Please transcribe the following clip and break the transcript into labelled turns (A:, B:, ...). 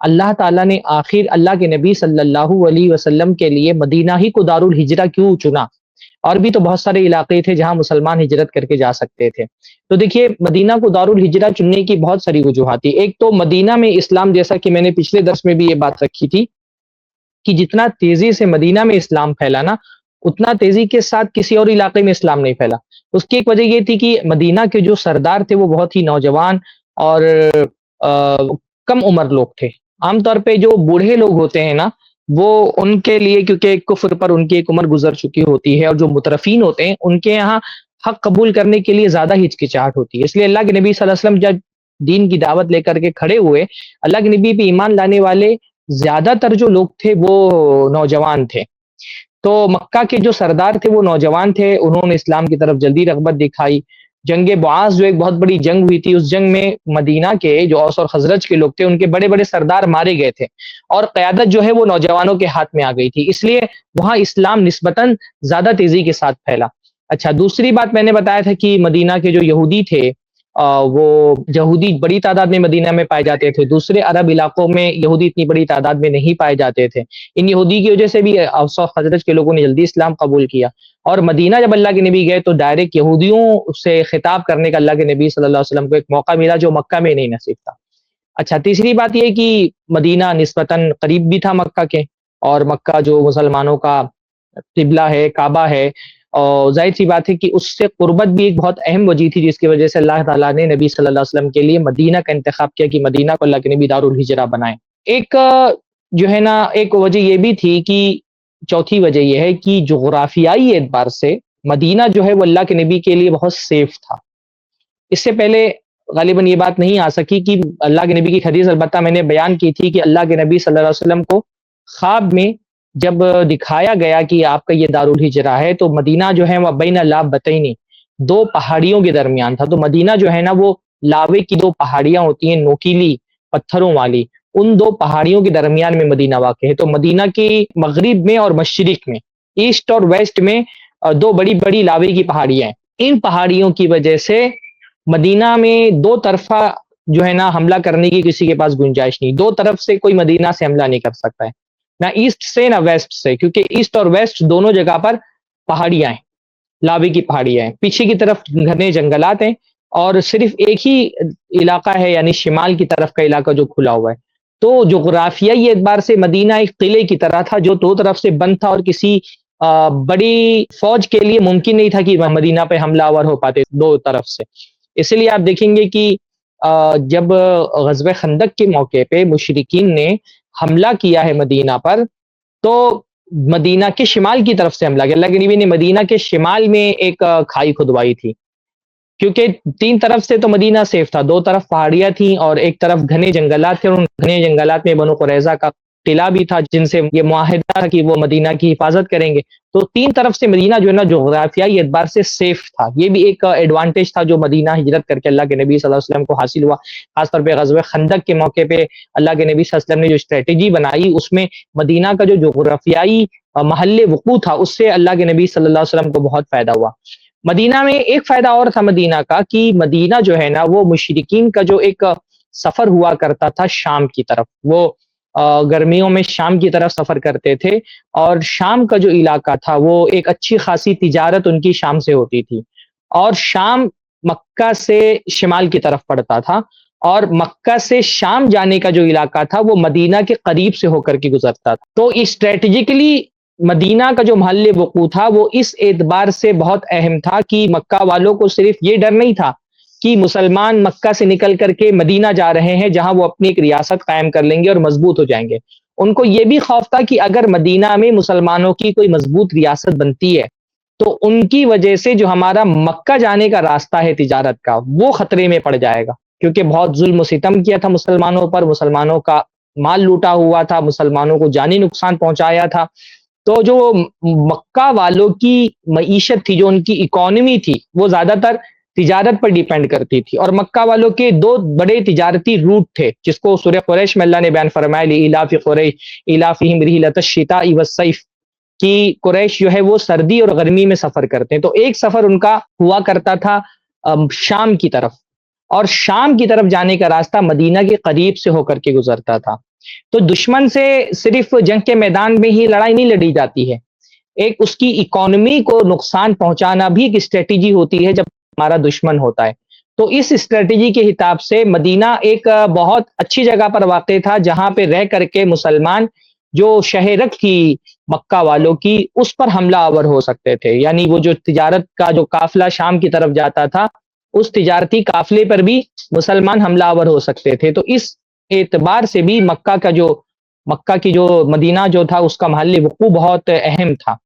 A: اللہ تعالیٰ نے آخر اللہ کے نبی صلی اللہ علیہ وسلم کے لیے مدینہ ہی کو دارالہجرہ کیوں چنا؟ اور بھی تو بہت سارے علاقے تھے جہاں مسلمان ہجرت کر کے جا سکتے تھے۔ تو دیکھیے مدینہ کو دارالہجرہ چننے کی بہت ساری وجوہات تھی۔ ایک تو مدینہ میں اسلام، جیسا کہ میں نے پچھلے درس میں بھی یہ بات رکھی تھی کہ جتنا تیزی سے مدینہ میں اسلام پھیلا نا، اتنا تیزی کے ساتھ کسی اور علاقے میں اسلام نہیں پھیلا۔ اس کی ایک وجہ یہ تھی کہ مدینہ کے جو سردار تھے وہ بہت ہی نوجوان اور کم عمر لوگ تھے۔ عام طور پہ جو بوڑھے لوگ ہوتے ہیں نا، وہ ان کے لیے کیونکہ کفر پر ان کی ایک عمر گزر چکی ہوتی ہے، اور جو مترفین ہوتے ہیں ان کے یہاں حق قبول کرنے کے لیے زیادہ ہچکچاہٹ ہوتی ہے۔ اس لیے اللہ کے نبی صلی اللہ علیہ وسلم جب دین کی دعوت لے کر کے کھڑے ہوئے، اللہ کے نبی پہ ایمان لانے والے زیادہ تر جو لوگ تھے وہ نوجوان تھے۔ تو مکہ کے جو سردار تھے وہ نوجوان تھے، انہوں نے اسلام کی طرف جلدی رغبت دکھائی۔ جنگ بعاث جو ایک بہت بڑی جنگ ہوئی تھی، اس جنگ میں مدینہ کے جو اوس اور خزرج کے لوگ تھے ان کے بڑے بڑے سردار مارے گئے تھے، اور قیادت جو ہے وہ نوجوانوں کے ہاتھ میں آ گئی تھی، اس لیے وہاں اسلام نسبتاً زیادہ تیزی کے ساتھ پھیلا۔ اچھا، دوسری بات میں نے بتایا تھا کہ مدینہ کے جو یہودی تھے، وہ یہودی بڑی تعداد میں مدینہ میں پائے جاتے تھے، دوسرے عرب علاقوں میں یہودی اتنی بڑی تعداد میں نہیں پائے جاتے تھے۔ ان یہودی کی وجہ سے بھی اوس اور خزرج کے لوگوں نے جلدی اسلام قبول کیا، اور مدینہ جب اللہ کے نبی گئے تو ڈائریکٹ یہودیوں سے خطاب کرنے کا اللہ کے نبی صلی اللہ علیہ وسلم کو ایک موقع ملا جو مکہ میں نہیں نصیب تھا۔ اچھا، تیسری بات یہ کہ مدینہ نسبتاً قریب بھی تھا مکہ کے، اور مکہ جو مسلمانوں کا قبلہ ہے، کعبہ ہے، اور ظاہر سی بات ہے کہ اس سے قربت بھی ایک بہت اہم وجہ تھی، جس کی وجہ سے اللہ تعالیٰ نے نبی صلی اللہ علیہ وسلم کے لیے مدینہ کا انتخاب کیا کہ مدینہ کو اللہ کے نبی دارالہجرہ بنائیں۔ ایک جو ہے نا، ایک وجہ یہ بھی تھی کہ چوتھی وجہ یہ ہے کہ جغرافیائی اعتبار سے مدینہ جو ہے وہ اللہ کے نبی کے لیے بہت سیف تھا۔ اس سے پہلے غالباً یہ بات نہیں آ سکی کہ اللہ کے نبی کی حدیث البتہ میں نے بیان کی تھی کہ اللہ کے نبی صلی اللہ علیہ وسلم کو خواب میں جب دکھایا گیا کہ آپ کا یہ دارالہجرہ ہے، تو مدینہ جو ہے وہ بین لابتین، دو پہاڑیوں کے درمیان تھا۔ تو مدینہ جو ہے نا وہ لاوے کی دو پہاڑیاں ہوتی ہیں نوکیلی پتھروں والی، ان دو پہاڑیوں کے درمیان میں مدینہ واقع ہے۔ تو مدینہ کی مغرب میں اور مشرق میں، ایسٹ اور ویسٹ میں دو بڑی بڑی لاوے کی پہاڑیاں ہیں۔ ان پہاڑیوں کی وجہ سے مدینہ میں دو طرفہ جو ہے نا حملہ کرنے کی کسی کے پاس گنجائش نہیں، دو طرف سے کوئی مدینہ سے حملہ نہیں کر سکتا ہے، نہ ایسٹ سے نہ ویسٹ سے، کیونکہ ایسٹ اور ویسٹ دونوں جگہ پر پہاڑیاں ہیں، لاوے کی پہاڑیاں ہیں، پیچھے کی طرف گھنے جنگلات ہیں، اور صرف ایک ہی علاقہ ہے یعنی شمال کی طرف کا علاقہ جو کھلا ہوا ہے۔ تو جغرافیائی اعتبار سے مدینہ ایک قلعے کی طرح تھا جو دو طرف سے بند تھا، اور کسی بڑی فوج کے لیے ممکن نہیں تھا کہ مدینہ پہ حملہ آور ہو پاتے دو طرف سے۔ اس لیے آپ دیکھیں گے کہ جب غزوہ خندق کے موقع پہ مشرکین نے حملہ کیا ہے مدینہ پر، تو مدینہ کے شمال کی طرف سے حملہ کیا۔ اللہ کے نبی نے مدینہ کے شمال میں ایک کھائی کھدوائی تھی، کیونکہ تین طرف سے تو مدینہ سیف تھا، دو طرف پہاڑیاں تھیں اور ایک طرف گھنے جنگلات تھے، اور ان گھنے جنگلات میں بنو قریظہ کا قلعہ بھی تھا جن سے یہ معاہدہ تھا کہ وہ مدینہ کی حفاظت کریں گے۔ تو تین طرف سے مدینہ جو ہے نا جغرافیائی اعتبار سے سیف تھا، یہ بھی ایک ایڈوانٹیج تھا جو مدینہ ہجرت کر کے اللہ کے نبی صلی اللہ علیہ وسلم کو حاصل ہوا۔ خاص طور پہ غزوہ خندق کے موقع پہ اللہ کے نبی صلی اللہ علیہ وسلم نے جو اسٹریٹجی بنائی، اس میں مدینہ کا جو جغرافیائی محل وقوع تھا اس سے اللہ کے نبی صلی اللہ علیہ وسلم کو بہت فائدہ ہوا۔ مدینہ میں ایک فائدہ اور تھا مدینہ کا کہ مدینہ جو ہے نا وہ مشرکین کا جو ایک سفر ہوا کرتا تھا شام کی طرف، وہ گرمیوں میں شام کی طرف سفر کرتے تھے، اور شام کا جو علاقہ تھا وہ ایک اچھی خاصی تجارت ان کی شام سے ہوتی تھی، اور شام مکہ سے شمال کی طرف پڑتا تھا، اور مکہ سے شام جانے کا جو علاقہ تھا وہ مدینہ کے قریب سے ہو کر کے گزرتا تھا۔ تو اسٹریٹجیکلی مدینہ کا جو محل وقوع تھا وہ اس اعتبار سے بہت اہم تھا کہ مکہ والوں کو صرف یہ ڈر نہیں تھا کہ مسلمان مکہ سے نکل کر کے مدینہ جا رہے ہیں جہاں وہ اپنی ایک ریاست قائم کر لیں گے اور مضبوط ہو جائیں گے، ان کو یہ بھی خوف تھا کہ اگر مدینہ میں مسلمانوں کی کوئی مضبوط ریاست بنتی ہے تو ان کی وجہ سے جو ہمارا مکہ جانے کا راستہ ہے تجارت کا وہ خطرے میں پڑ جائے گا، کیونکہ بہت ظلم و ستم کیا تھا مسلمانوں پر، مسلمانوں کا مال لوٹا ہوا تھا، مسلمانوں کو جانی نقصان پہنچایا تھا۔ تو جو مکہ والوں کی معیشت تھی، جو ان کی اکانومی تھی، وہ زیادہ تر تجارت پر ڈیپینڈ کرتی تھی، اور مکہ والوں کے دو بڑے تجارتی روٹ تھے جس کو سورہ قریش میں اللہ نے بیان فرمایا، لإیلاف قریش ایلافہم رحلۃ الشتاء والصیف، کہ قریش جو ہے وہ سردی اور گرمی میں سفر کرتے ہیں۔ تو ایک سفر ان کا ہوا کرتا تھا شام کی طرف، اور شام کی طرف جانے کا راستہ مدینہ کے قریب سے ہو کر کے گزرتا تھا۔ تو دشمن سے صرف جنگ کے میدان میں ہی لڑائی نہیں لڑی جاتی ہے، ایک اس کی اکانومی کو نقصان پہنچانا بھی ایک اسٹریٹجی ہوتی ہے جب ہمارا دشمن ہوتا ہے۔ تو اس اسٹریٹجی کے حساب سے مدینہ ایک بہت اچھی جگہ پر واقع تھا جہاں پہ رہ کر کے مسلمان جو شہرت کی مکہ والوں کی اس پر حملہ آور ہو سکتے تھے، یعنی وہ جو تجارت کا جو قافلہ شام کی طرف جاتا تھا اس تجارتی قافلے پر بھی مسلمان حملہ آور ہو سکتے تھے۔ تو اس اعتبار سے بھی مکہ کی جو مدینہ جو تھا اس کا محل وقوع بہت اہم تھا۔